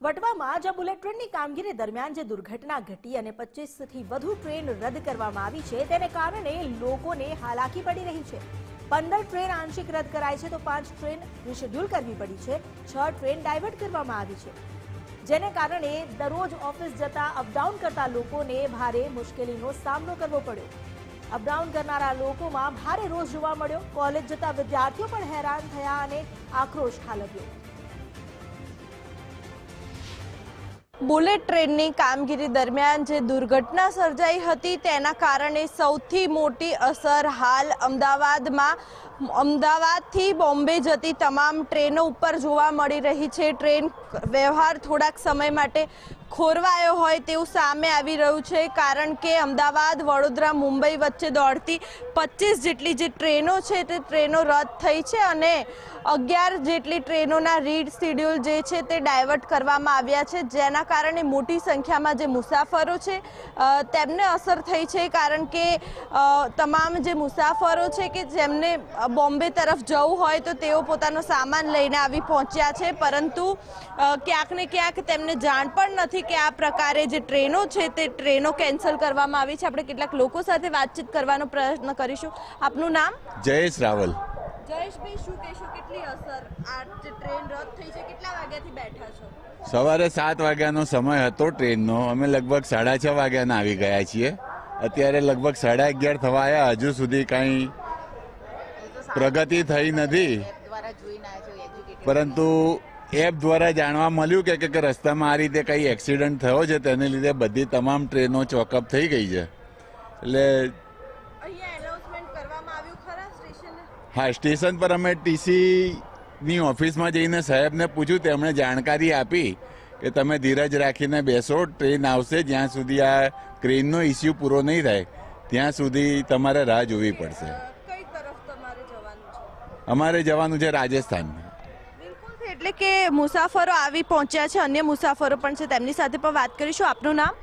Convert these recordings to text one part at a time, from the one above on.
વટવામાં જ બુલેટ ટ્રેનની કામગીરી દરમિયાન જે દુર્ઘટના ઘટી અને 25 થી વધુ ટ્રેન રદ કરવામાં આવી છે તેને કારણે લોકોને હાલાકી પડી રહી છે। 15 ટ્રેન આંશિક રદ કરાઈ છે તો 5 ટ્રેન રીશેડ્યુલ કરવી પડી છે। 6 ટ્રેન ડાયવર્ટ કરવામાં આવી છે, જેને કારણે દરરોજ ઓફિસ જતા અપડાઉન કરતા લોકોને ભારે મુશ્કેલીનો સામનો કરવો પડ્યો। અપડાઉન કરનારા લોકોમાં ભારે રોષ જોવા મળ્યો। કોલેજ જતા વિદ્યાર્થીઓ પણ હેરાન થયા અને આક્રોશ ઠાલવ્યો। બુલેટ ટ્રેનની કામગીરી દરમિયાન જે દુર્ઘટના સર્જાઈ હતી તેના કારણે સૌથી મોટી અસર હાલ અમદાવાદથી બોમ્બે જતી તમામ ટ્રેનો ઉપર જોવા મળી રહી છે। ટ્રેન વ્યવહાર થોડાક સમય માટે ખોરવાયો હોય તેવું સામે આવી રહ્યું છે, કારણ કે અમદાવાદ, વડોદરા, મુંબઈ વચ્ચે દોડતી 25 જેટલી જે ટ્રેનો છે તે ટ્રેનો રદ થઈ છે અને 11 જેટલી ટ્રેનોના રીશેડ્યુલ જે છે તે ડાયવર્ટ કરવામાં આવ્યા છે, જેના કારણે મોટી સંખ્યામાં જે મુસાફરો છે તેમને અસર થઈ છે, કારણ કે તમામ જે મુસાફરો છે કે જેમને બોમ્બે તરફ જવું હોય તો તેઓ પોતાનો સામાન લઈને આવી પહોંચ્યા છે, પરંતુ ક્યાંક ને ક્યાંક તેમને જાણ પણ નથી કે આ પ્રકારે જે ટ્રેનો છે તે ટ્રેનો કેન્સલ કરવામાં આવી છે। આપણે કેટલાક લોકો સાથે વાતચીત કરવાનો પ્રયત્ન કરીશું। આપનું નામ? જયેશ રાવલ। જયેશભાઈ, શું કહેશો, કેટલી અસર આ જે ટ્રેન રદ થઈ છે, કેટલા વાગ્યાથી બેઠા છો? સવારે 7 વાગ્યાનો સમય હતો ટ્રેનનો, અમે લગભગ 6:30 વાગ્યાના આવી ગયા છીએ। અત્યારે લગભગ 11:30 થવા આવ્યા, હજુ સુધી કાંઈ પ્રગતિ થઈ નથી, પરંતુ એપ દ્વારા જાણવા મળ્યું કે રસ્તામાં આ રીતે કંઈ એક્સિડન્ટ થયો છે, તેને લીધે બધી તમામ ટ્રેનો ચોકઅપ થઈ ગઈ છે। એટલે હા, સ્ટેશન પર અમે ટીસીની ઓફિસમાં જઈને સાહેબને પૂછ્યું, તેમણે જાણકારી આપી કે તમે ધીરજ રાખીને બેસો, ટ્રેન આવશે, જ્યાં સુધી આ ક્રેનનો ઇસ્યુ પૂરો નહીં થાય ત્યાં સુધી તમારે રાહ જોવી પડશે। કઈ તરફ તમારે જવાનું છે? અમારે જવાનું છે રાજસ્થાન। બિલકુલ, એટલે કે મુસાફરો આવી પહોંચ્યા છે, અન્ય મુસાફરો પણ છે, તેમની સાથે પણ વાત કરીશું। આપનું નામ?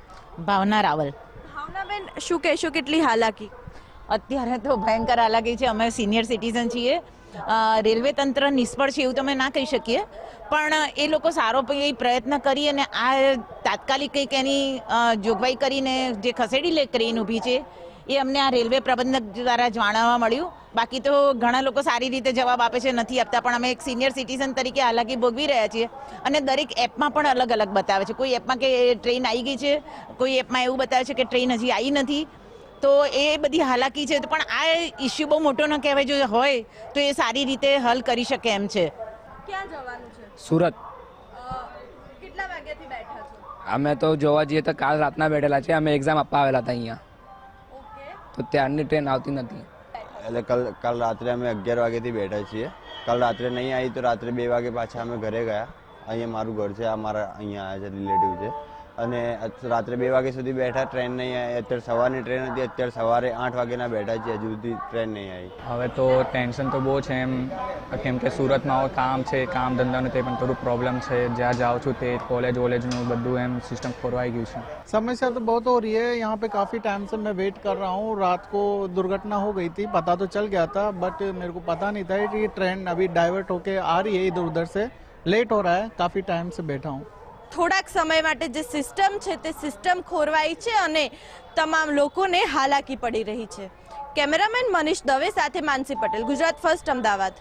ભાવના રાવલ। ભાવનાબેન, શું કહેશો, કેટલી હાલાકી? અત્યારે તો ભયંકર હાલાકી છે। અમે સિનિયર સિટીઝન છીએ, રેલવે તંત્ર નિષ્ફળ છે એવું તમે ના કહી શકીએ, પણ એ લોકો સારો પ્રયત્ન કરી અને આ તાત્કાલિક કંઈક એની જોગવાઈ કરીને જે ખસેડી લે ટ્રેન ઊભી છે એ અમને આ રેલવે પ્રબંધક દ્વારા જાણવા મળ્યું। બાકી તો ઘણા લોકો સારી રીતે જવાબ આપે છે, નથી આપતા, પણ અમે એક સિનિયર સિટીઝન તરીકે હાલાકી ભોગવી રહ્યા છીએ અને દરેક એપમાં પણ અલગ અલગ બતાવે છે। કોઈ એપમાં કે ટ્રેન આવી ગઈ છે, કોઈ એપમાં એવું બતાવે છે કે ટ્રેન હજી આવી નથી, તો એ બધી હાલાકી છે। પણ આ ઇસ્યુ બહુ મોટો ન કહેવાય, જો હોય તો એ સારી રીતે હલ કરી શકે એમ છે। ક્યાં જવાનું છે? સુરત। કેટલા વાગ્યાથી બેઠા છો? અમે તો જોવા જઈએ તો કાલ રાતના બેઠેલા છે, અમે એક્ઝામ આપવા આવેલા હતા અહીંયા, તો ત્યારની ટ્રેન આવતી નથી। એટલે કાલ રાત્રે અમે 11 વાગ્યાથી બેઠા છીએ। કાલ રાત્રે નહીં આવી તો રાત્રે 2 વાગે પાછા અમે ઘરે ગયા। અહીંયા મારું ઘર છે, આ મારા અહીંયા આવ્યા છે, રિલેટિવ છે, અને રાત્રે 2 વાગ્યા સુધી બેઠા, ટ્રેન નહીં આવી। અત્યારે સવારની ટ્રેન હતી, અત્યારે સવારે 8 વાગ્યાના બેઠા છીએ, હજુ સુધી ટ્રેન નહીં આવી। હવે તો ટેન્શન તો બહુ છે એમ, કેમ કે સુરતમાં કામ છે, કામ ધંધાનું તે પણ થોડું પ્રોબ્લેમ છે। જ્યાં જાઉં છું તે કોલેજનું બધું એમ સિસ્ટમ ખોરવાઈ ગયું છે। समस्या तो बहुत हो रही है यहाँ पे, काफ़ी टाइम से मैं वेट कर रहा हूँ। रात को दुर्घटना हो गई थी, पता तो चल गया था, बट मेरे को पता नहीं था कि ट्रेन अभी डाइवर्ट होके आ रही है इधर उधर से, लेट हो रहा है, काफ़ी टाइम से बैठा हूँ। થોડાક સમય માટે જે સિસ્ટમ છે તે સિસ્ટમ ખોરવાઈ છે અને તમામ લોકોને હાલાકી પડી રહી છે। કેમેરામેન મનીષ દવે સાથે માનસી પટેલ, ગુજરાત ફર્સ્ટ, અમદાવાદ।